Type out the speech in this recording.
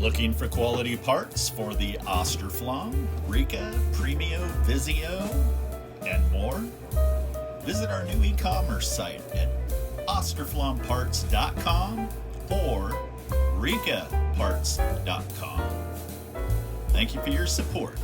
Looking for quality parts for the Austroflamm, Rika, Premio, Vizio, and more? Visit our new e-commerce site at austroflammparts.com or rikaparts.com. Thank you for your support.